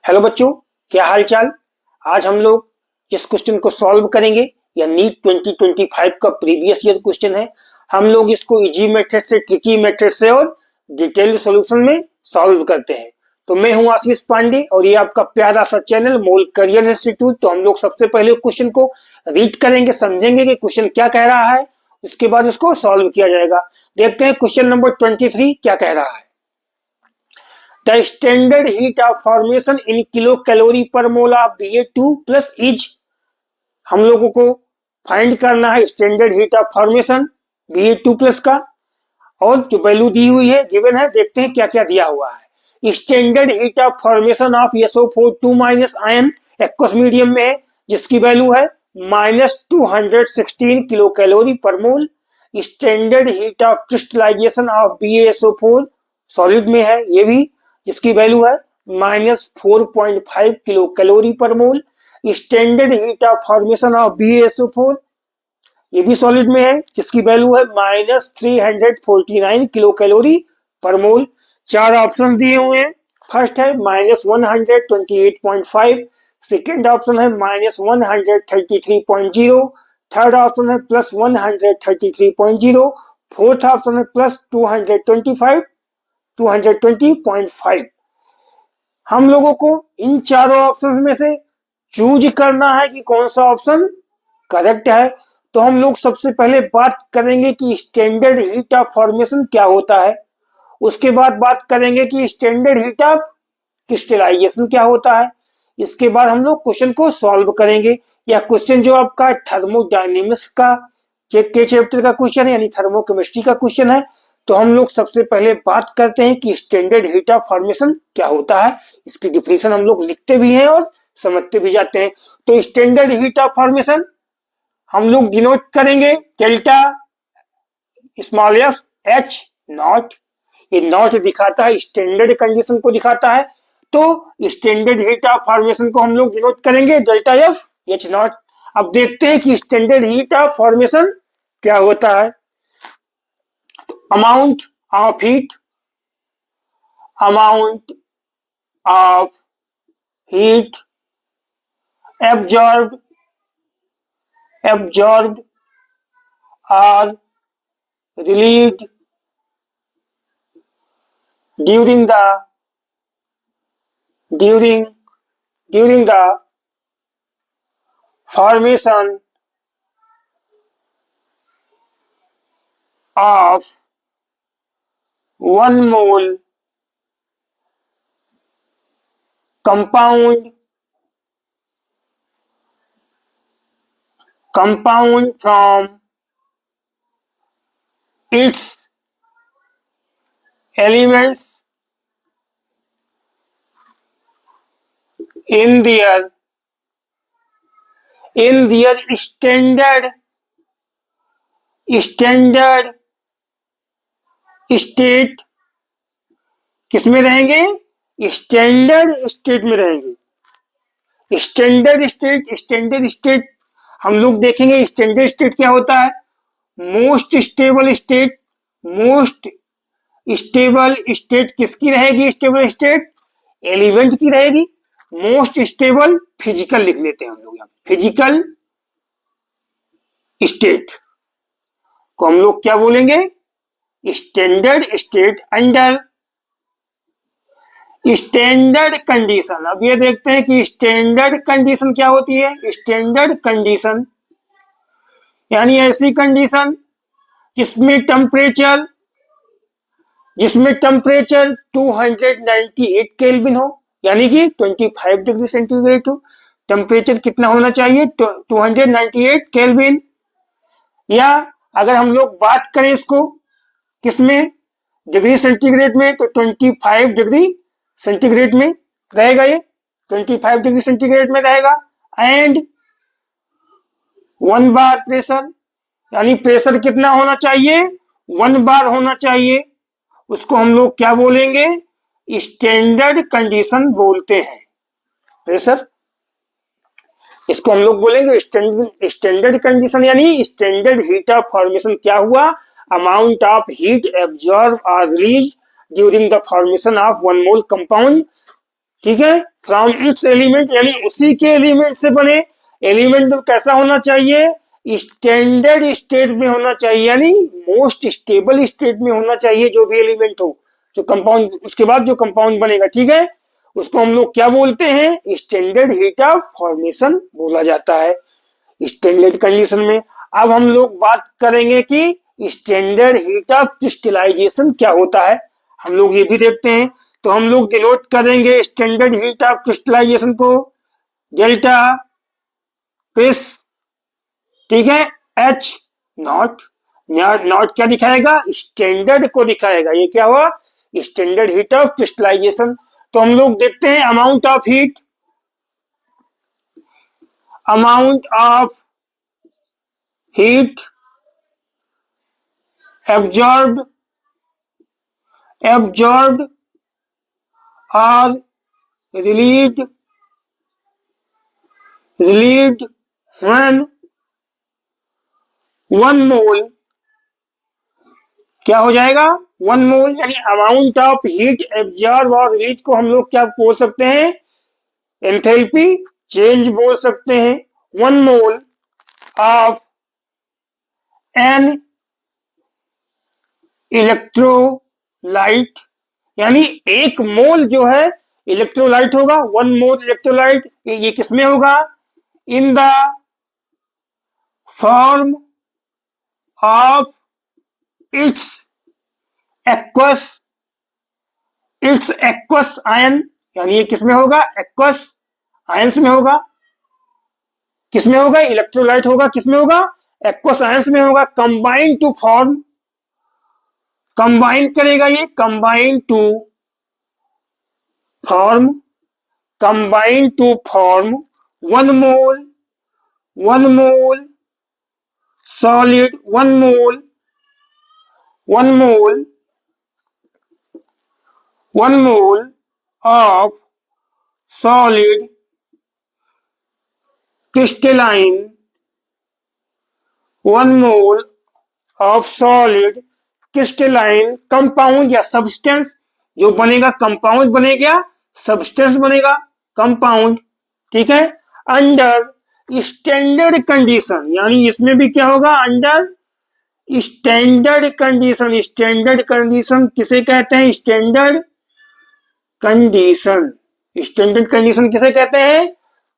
Hello बच्चों, क्या हाल चाल। आज हम लोग जिस क्वेश्चन को सॉल्व करेंगे या नीट 2025 का प्रीवियस ईयर क्वेश्चन है। हम लोग इसको इजी मेथड से, ट्रिकी मेथड से और डिटेल्ड सॉल्यूशन में सॉल्व करते हैं। तो मैं हूं आशीष पांडे और ये आपका प्यारा सा चैनल मोल करियर इंस्टीट्यूट। तो हम लोग सबसे पहले क्वेश्चन को रीड करेंगे, समझेंगे कि क्वेश्चन क्या कह रहा है, उसके बाद इसको सॉल्व किया जाएगा। देखते हैं क्वेश्चन नंबर 23 क्या कह रहा है। The standard heat of formation in kilocalorie per mole of Ba2 plus is, हम लोगों को फाइंड करना है standard heat of formation Ba2 plus का, और जो वैल्यू दी हुई है गिवन है। देखते हैं क्या क्या दिया हुआ है। Standard heat of formation of SO4 minus ion aqueous medium में है, जिसकी वैल्यू है -216 kilo calorie per mole. Standard heat of crystallization of BaSO4 solid में है, ये भी, जिसकी वैल्यू है -4.5 kilo calorie per mole. Standard heat of formation of BaSO4 ये भी सॉलिड में है, जिसकी वैल्यू है -349 किलो कैलोरी पर मोल। चार ऑप्शन दिए हुए हैं। फर्स्ट है -128.5, सेकेंड ऑप्शन है -133.0, थर्ड ऑप्शन है +133.0, फोर्थ ऑप्शन है +220.5। हम लोगों को इन चारों ऑप्शन में से चूज करना है कि कौन सा ऑप्शन करेक्ट है। तो हम लोग सबसे पहले बात करेंगे कि स्टैंडर्ड हीट ऑफ फॉर्मेशन क्या होता है, उसके बाद बात करेंगे कि स्टैंडर्ड हीट ऑफ क्रिस्टलाइजेशन क्या होता है। इसके बाद हम लोग क्वेश्चन को सॉल्व करेंगे। यह क्वेश्चन जो आपका थर्मोडायनेमिक्स का के चैप्टर का क्वेश्चन है, यानी थर्मोकेमिस्ट्री का क्वेश्चन है। तो हम लोग सबसे पहले बात करते हैं कि स्टैंडर्ड हीट ऑफ फॉर्मेशन क्या होता है। इसकी डिफिनेशन हम लोग लिखते भी हैं और समझते भी जाते हैं। तो स्टैंडर्ड हीट ऑफ फॉर्मेशन हम लोग डिनोट करेंगे delta small F H not. ये नॉट दिखाता है स्टैंडर्ड कंडीशन को दिखाता है। तो स्टैंडर्ड हीट ऑफ फॉर्मेशन को हम लोग डिनोट करेंगे डेल्टा एफ एच नॉट। अब देखते हैं कि स्टैंडर्ड हीट ऑफ फॉर्मेशन क्या होता है। Amount of heat, amount of heat absorbed or released during the formation of 1 mole compound from its elements in their standard state। किसमें रहेंगे? स्टैंडर्ड स्टेट में रहेंगे। स्टैंडर्ड स्टेट हम लोग देखेंगे। स्टैंडर्ड स्टेट क्या होता है? Most stable state. Most stable state किसकी रहेगी? स्टेबल स्टेट एलिमेंट की रहेगी। मोस्ट स्टेबल फिजिकल लिख लेते हैं हम लोग, यहाँ फिजिकल स्टेट को हम लोग क्या बोलेंगे? Standard state under standard condition. अब ये देखते हैं कि स्टैंडर्ड कंडीशन क्या होती है। स्टैंडर्ड कंडीशन यानी ऐसी कंडीशन जिसमें टेम्परेचर 298 केल्विन हो, यानी कि 25 डिग्री सेंटीग्रेड हो। टेम्परेचर कितना होना चाहिए? 298 केल्विन। या अगर हम लोग बात करें इसको किसमें, डिग्री सेंटीग्रेड में, तो 25 डिग्री सेंटीग्रेड में रहेगा। ये 25 डिग्री सेंटीग्रेड में रहेगा। एंड 1 बार प्रेशर, यानी प्रेशर कितना होना चाहिए? 1 बार होना चाहिए। उसको हम लोग क्या बोलेंगे? स्टैंडर्ड कंडीशन बोलते हैं। प्रेशर इसको हम लोग बोलेंगे स्टैंडर्ड कंडीशन, यानी स्टैंडर्ड हीट ऑफ फॉर्मेशन क्या हुआ? अमाउंट ऑफ हीट एब्जॉर्ब और release during the formation of 1 mole compound ठीक है, फ्रॉम इट्स एलिमेंट यानी उसी के एलिमेंट से बने। एलिमेंट कैसा होना चाहिए, स्टैंडर्ड स्टेट में होना चाहिए, यानी मोस्ट स्टेबल स्टेट में होना चाहिए जो भी एलिमेंट हो, जो कंपाउंड उसके बाद जो कंपाउंड बनेगा, ठीक है, उसको हम लोग क्या बोलते हैं, स्टैंडर्ड हीट ऑफ फॉर्मेशन बोला जाता है स्टैंडर्ड कंडीशन में। अब हम लोग बात करेंगे कि स्टैंडर्ड हीट ऑफ क्रिस्टलाइजेशन क्या होता है, हम लोग ये भी देखते हैं। तो हम लोग डिनोट करेंगे स्टैंडर्ड हीट ऑफ क्रिस्टलाइजेशन को डेल्टा क्रिस, ठीक है, एच नॉट। नॉट क्या दिखाएगा, स्टैंडर्ड को दिखाएगा, ये क्या हुआ, स्टैंडर्ड हीट ऑफ क्रिस्टलाइजेशन। तो हम लोग देखते हैं amount of heat, amount of heat absorbed or released when 1 mole, क्या हो जाएगा, 1 मोल, यानी अमाउंट ऑफ हीट एब्जॉर्ब और रिलीज को हम लोग क्या बोल सकते हैं, एंथैल्पी चेंज बोल सकते हैं। 1 मोल ऑफ एन इलेक्ट्रोलाइट, यानी 1 मोल जो है इलेक्ट्रोलाइट होगा, 1 मोल इलेक्ट्रोलाइट, ये किसमें होगा, in the form of its aqueous ion, यानी ये किसमें होगा, एक्वस आयंस में होगा, किसमें होगा, इलेक्ट्रोलाइट होगा, किसमें होगा, एक्वस आयंस में होगा। कंबाइन टू फॉर्म, कंबाइन करेगा ये, combine to form 1 mole solid, 1 mole of solid crystalline, 1 mole of solid crystalline compound या सब्सटेंस, जो बनेगा कंपाउंड बनेगा, सब्सटेंस बनेगा कंपाउंड, ठीक है, अंडर स्टैंडर्ड कंडीशन, यानी इसमें भी क्या होगा, under standard condition. Standard condition किसे कहते हैं, स्टैंडर्ड कंडीशन किसे कहते हैं,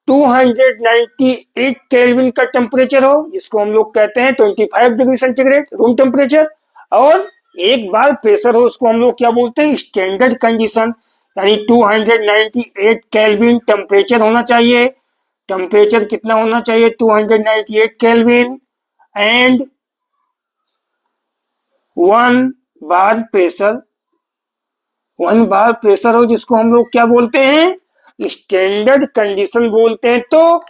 298 केल्विन का टेम्परेचर हो, जिसको हम लोग कहते हैं 25 डिग्री सेंटीग्रेड रूम टेम्परेचर, और एक बार प्रेशर हो, उसको हम लोग क्या बोलते हैं, स्टैंडर्ड कंडीशन, यानी 298 केल्विन टेम्परेचर होना चाहिए। टेम्परेचर कितना होना चाहिए, 298 केल्विन, एंड 1 बार प्रेशर हो, जिसको हम लोग क्या बोलते हैं, स्टैंडर्ड कंडीशन बोलते हैं। तो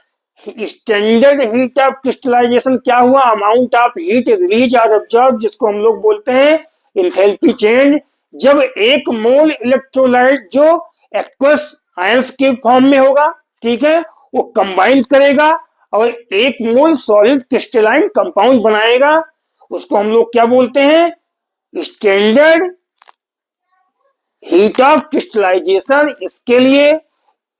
स्टैंडर्ड हीट ऑफ क्रिस्टलाइजेशन क्या हुआ, अमाउंट ऑफ हीट रिलीज और एब्जॉर्ब, जिसको हम लोग बोलते हैं एंथैल्पी चेंज। जब 1 मोल इलेक्ट्रोलाइट जो एक्वस आयंस के फॉर्म में होगा, ठीक है, वो कंबाइन करेगा और 1 मोल सॉलिड क्रिस्टलाइन कंपाउंड बनाएगा, उसको हम लोग क्या बोलते हैं, स्टैंडर्ड हीट ऑफ क्रिस्टलाइजेशन। इसके लिए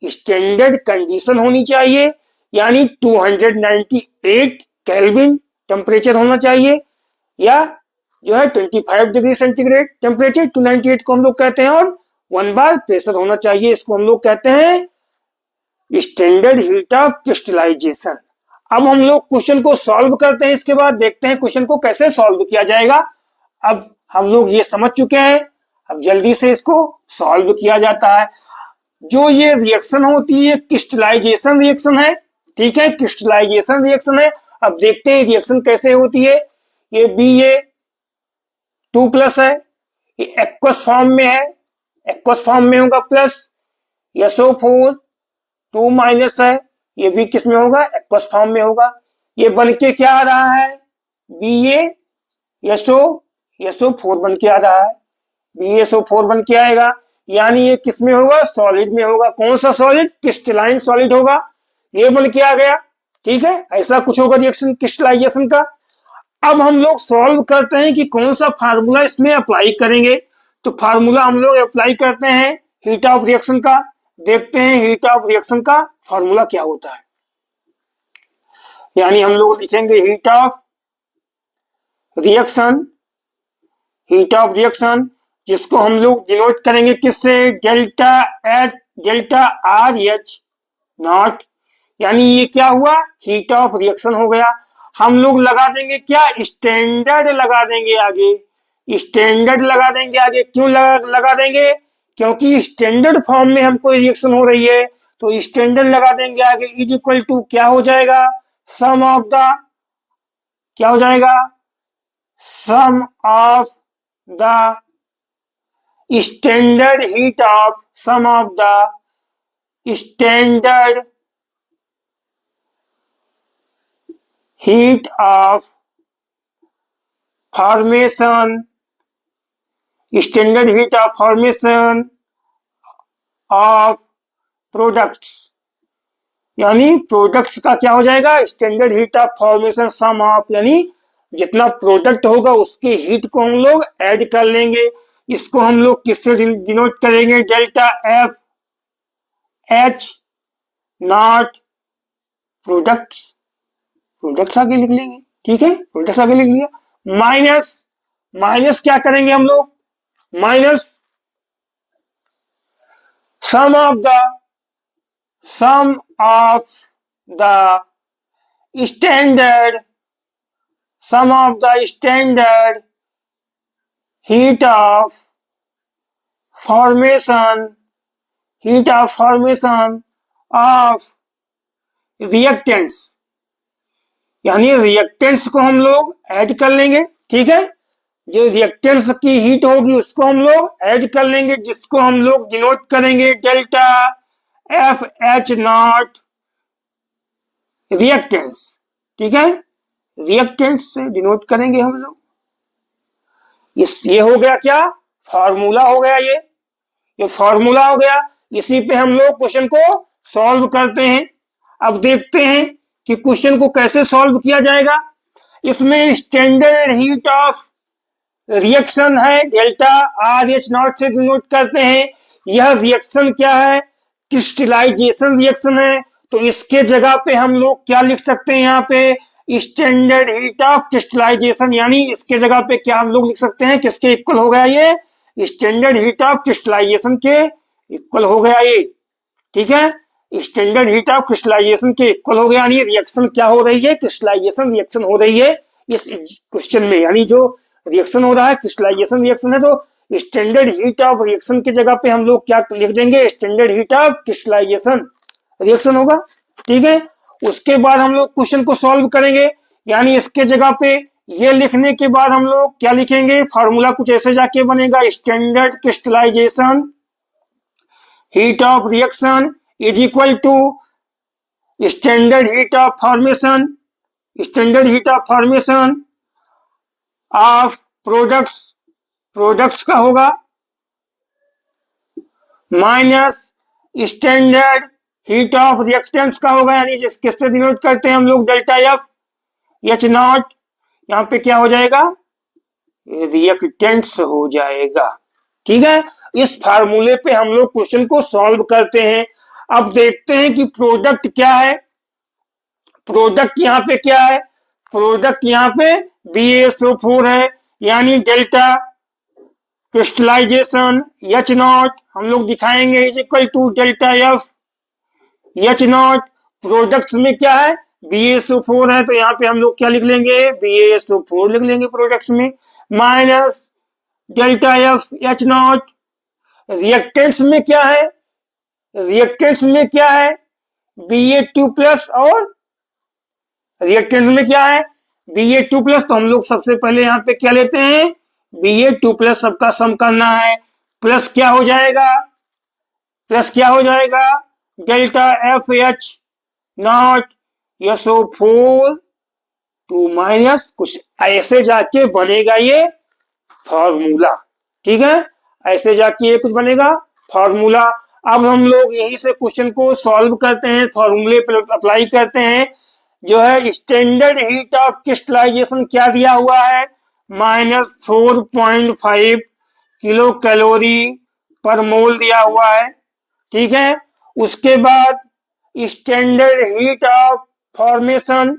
स्टैंडर्ड कंडीशन होनी चाहिए, यानी 298 केल्विन टेम्परेचर होना चाहिए, या जो है 25 डिग्री सेंटीग्रेड टेम्परेचर, 298 को हम लोग कहते हैं, और 1 बार प्रेशर होना चाहिए, इसको हम लोग कहते हैं स्टैंडर्ड हीट ऑफ क्रिस्टलाइजेशन। अब हम लोग क्वेश्चन को सॉल्व करते हैं, इसके बाद देखते हैं क्वेश्चन को कैसे सॉल्व किया जाएगा। अब हम लोग ये समझ चुके हैं, अब जल्दी से इसको सॉल्व किया जाता है। जो ये रिएक्शन होती है क्रिस्टलाइजेशन रिएक्शन है, ठीक है, क्रिस्टलाइजेशन रिएक्शन है। अब देखते हैं रिएक्शन कैसे होती है। ये Ba2+ है, ये एक्वस फॉर्म में है, एक्वस फॉर्म में होगा, प्लस SO4 2- है, ये भी किस में होगा, एक्वस फॉर्म में होगा। ये बन के क्या आ रहा है, BaSO4 बन के आ रहा है, BaSO4 बन के आएगा, यानी ये किस में होगा, सॉलिड में होगा। कौन सा सॉलिड, क्रिस्टलाइन सॉलिड होगा, ये बन के आ गया, ठीक है, ऐसा कुछ होगा रिएक्शन क्रिस्टलाइजेशन का। अब हम लोग सॉल्व करते हैं कि कौन सा फार्मूला इसमें अप्लाई करेंगे। तो फार्मूला हम लोग अप्लाई करते हैं हीट ऑफ रिएक्शन का, देखते हैं हीट ऑफ रिएक्शन का फॉर्मूला क्या होता है। यानी हम लोग लिखेंगे heat of reaction, heat of reaction जिसको हम लोग डिनोट करेंगे किससे, delta H, delta R H not. यानी ये क्या हुआ, हीट ऑफ रिएक्शन हो गया। हम लोग लगा देंगे क्या, स्टैंडर्ड लगा देंगे आगे, स्टैंडर्ड लगा देंगे आगे। क्यों लगा देंगे, क्योंकि स्टैंडर्ड फॉर्म में हमको रिएक्शन हो रही है, तो स्टैंडर्ड लगा देंगे आगे। इज इक्वल टू क्या हो जाएगा, सम ऑफ द, क्या हो जाएगा, sum of the standard heat of, sum of the standard heat of formation, standard heat of formation of products. यानी प्रोडक्ट्स का क्या हो जाएगा, standard heat of formation sum of, यानी जितना प्रोडक्ट होगा उसके हीट को हम लोग ऐड कर लेंगे। इसको हम लोग किससे डिनोट करेंगे, delta F H naught products, products आगे लिख लेंगे, ठीक है, प्रोडक्ट्स आगे लिख लिया। माइनस, माइनस क्या करेंगे हम लोग, minus sum of the, sum of the standard, sum of the standard heat of formation, heat of formation of reactants. यानी रिएक्टेंट्स को हम लोग ऐड कर लेंगे, ठीक है, जो रिएक्टेंट्स की हीट होगी उसको हम लोग ऐड कर लेंगे, जिसको हम लोग डिनोट करेंगे delta F H not reactants, ठीक है, रिएक्टेंट्स से डिनोट करेंगे हम लोग। ये हो गया क्या, फॉर्मूला हो गया, ये फॉर्मूला हो गया। इसी पे हम लोग क्वेश्चन को सॉल्व करते हैं। अब देखते हैं कि क्वेश्चन को कैसे सॉल्व किया जाएगा। इसमें स्टैंडर्ड हीट ऑफ रिएक्शन है, डेल्टा आर एच नॉट से डिनोट करते हैं। यह रिएक्शन क्या है, क्रिस्टलाइजेशन रिएक्शन है, तो इसके जगह पे हम लोग क्या लिख सकते हैं, यहाँ पे स्टैंडर्ड हीट ऑफ क्रिस्टलाइजेशन। यानी इसके जगह पे क्या हम लोग लिख सकते हैं, किसके इक्वल हो गया, ये स्टैंडर्ड हीट ऑफ क्रिस्टलाइजेशन के इक्वल हो गया ये, ठीक है, स्टैंडर्ड हीट ऑफ क्रिस्टलाइजेशन के इक्वल हो गया। यानी रिएक्शन क्या हो रही है, क्रिस्टलाइजेशन रिएक्शन हो रही है इस क्वेश्चन में। यानी जो रिएक्शन हो रहा है क्रिस्टलाइजेशन रिएक्शन है, तो स्टैंडर्ड हीट ऑफ रिएक्शन की जगह पे हम लोग क्या लिख देंगे, standard heat of crystallization reaction होगा, ठीक है। उसके बाद हम लोग क्वेश्चन को सॉल्व करेंगे। यानी इसके जगह पे ये लिखने के बाद हम लोग क्या लिखेंगे, फार्मूला कुछ ऐसे जाके बनेगा, standard crystallization heat of reaction is equal to standard heat of formation, standard heat of formation of products, products का होगा, minus standard heat of reactants का होगा। यानी जिस किससे डिनोट करते हैं हम लोग, डेल्टा एफ एच नॉट, यहाँ पे क्या हो जाएगा, रिएक्टेंट्स हो जाएगा, ठीक है। इस फार्मूले पे हम लोग क्वेश्चन को सॉल्व करते हैं। अब देखते हैं कि प्रोडक्ट क्या है, प्रोडक्ट यहाँ पे क्या है, प्रोडक्ट यहाँ पे BaSO4 है। यानी डेल्टा क्रिस्टलाइजेशन एच नॉट हम लोग दिखाएंगे is equal to delta F H naught. Products में क्या है, BaSO4 है, तो यहाँ पे हम लोग क्या लिख लेंगे, BaSO4 लिख लेंगे प्रोडक्ट्स में, minus delta F H not. Reactants में क्या है, रिएक्टेंट्स में क्या है, Ba2 प्लस, और रिएक्टेंट्स में क्या है, Ba2 प्लस। तो हम लोग सबसे पहले यहाँ पे क्या लेते हैं, Ba2 प्लस, सबका सम करना है, प्लस क्या हो जाएगा, प्लस क्या हो जाएगा, delta F H naught SO4 two minus, कुछ ऐसे जाके बनेगा ये फॉर्मूला, ठीक है, ऐसे जाके ये कुछ बनेगा फॉर्मूला। अब हम लोग यहीं से क्वेश्चन को सॉल्व करते हैं, फॉर्मूले पर अप्लाई करते हैं। जो है स्टैंडर्ड हीट ऑफ क्रिस्टलाइजेशन क्या दिया हुआ है, -4.5 किलो कैलोरी पर मोल दिया हुआ है, ठीक है। उसके बाद standard heat of formation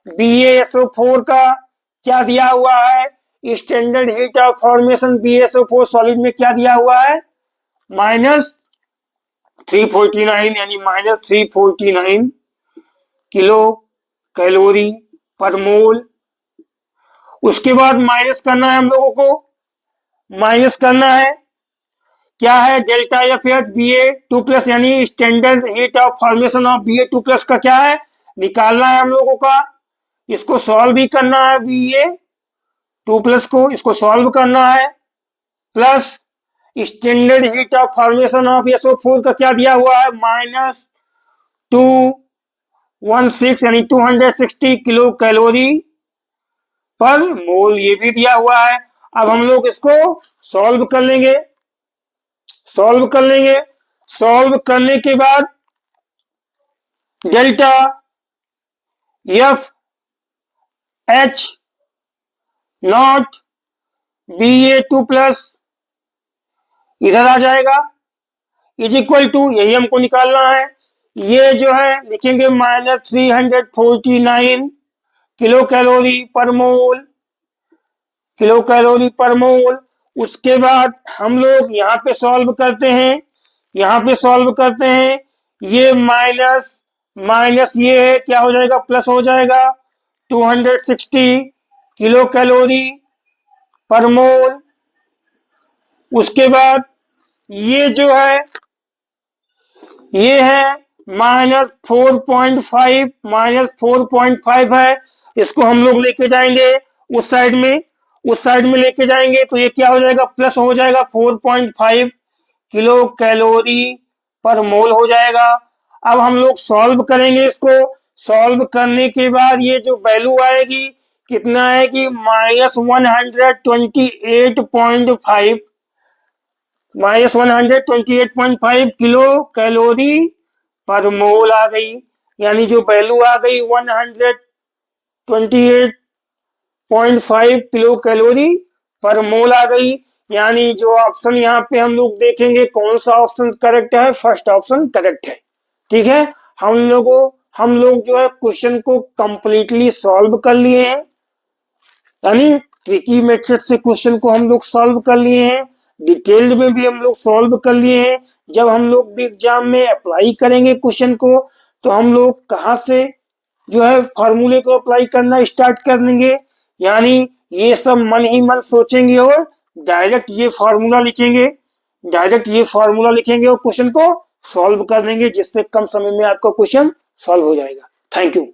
BaSO4 का क्या दिया हुआ है, standard heat of formation BaSO4 solid में क्या दिया हुआ है, -349 यानी -349 किलो कैलोरी पर मोल। उसके बाद माइनस करना है हम लोगों को, माइनस करना है क्या है, डेल्टा एफ एच Ba2+ यानी standard heat of formation of Ba2+ का क्या है, निकालना है हम लोगों का। इसको सॉल्व भी करना है Ba2+ को, इसको सॉल्व करना है, plus standard heat of formation of SO4 का क्या दिया हुआ है, -216 यानी 260 किलो कैलोरी पर मोल, ये भी दिया हुआ है। अब हम लोग इसको सॉल्व कर लेंगे, सॉल्व कर लेंगे। सॉल्व करने के बाद delta F H not Ba2+ इधर आ जाएगा, इज इक्वल टू, यही हमको निकालना है, ये जो है लिखेंगे -349 किलो कैलोरी पर मोल, किलो कैलोरी पर मोल। उसके बाद हम लोग यहाँ पे सॉल्व करते हैं, यहाँ पे सॉल्व करते हैं, ये माइनस माइनस ये है क्या हो जाएगा, प्लस हो जाएगा, 260 किलो कैलोरी पर मोल। उसके बाद ये जो है ये है -4.5, -4.5 है, इसको हम लोग लेके जाएंगे उस साइड में, उस साइड में लेके जाएंगे तो ये क्या हो जाएगा, प्लस हो जाएगा, 4.5 किलो कैलोरी पर मोल हो जाएगा। अब हम लोग सॉल्व करेंगे इसको, सॉल्व करने के बाद ये जो वैल्यू आएगी कितना है कि -128.5 -128.5 किलो कैलोरी पर मोल आ गई, यानी जो वैल्यू आ गई 128.5 किलो कैलोरी पर मोल आ गई। यानी जो ऑप्शन यहाँ पे हम लोग देखेंगे कौन सा ऑप्शन करेक्ट है, फर्स्ट ऑप्शन करेक्ट है। ठीक है, हम लोग जो है क्वेश्चन को कंप्लीटली सॉल्व कर लिए हैं, यानी ट्रिकी मेथड से क्वेश्चन को हम लोग सॉल्व कर लिए हैं, डिटेल्ड में भी हम लोग सॉल्व कर लिए हैं। जब हम लोग भी एग्जाम में अप्लाई करेंगे क्वेश्चन को तो हम लोग कहाँ से जो है फॉर्मूले को अप्लाई करना स्टार्ट कर देंगे, यानी ये सब मन ही मन सोचेंगे और डायरेक्ट ये फॉर्मूला लिखेंगे, डायरेक्ट ये फॉर्मूला लिखेंगे और क्वेश्चन को सॉल्व कर देंगे, जिससे कम समय में आपका क्वेश्चन सॉल्व हो जाएगा। Thank you.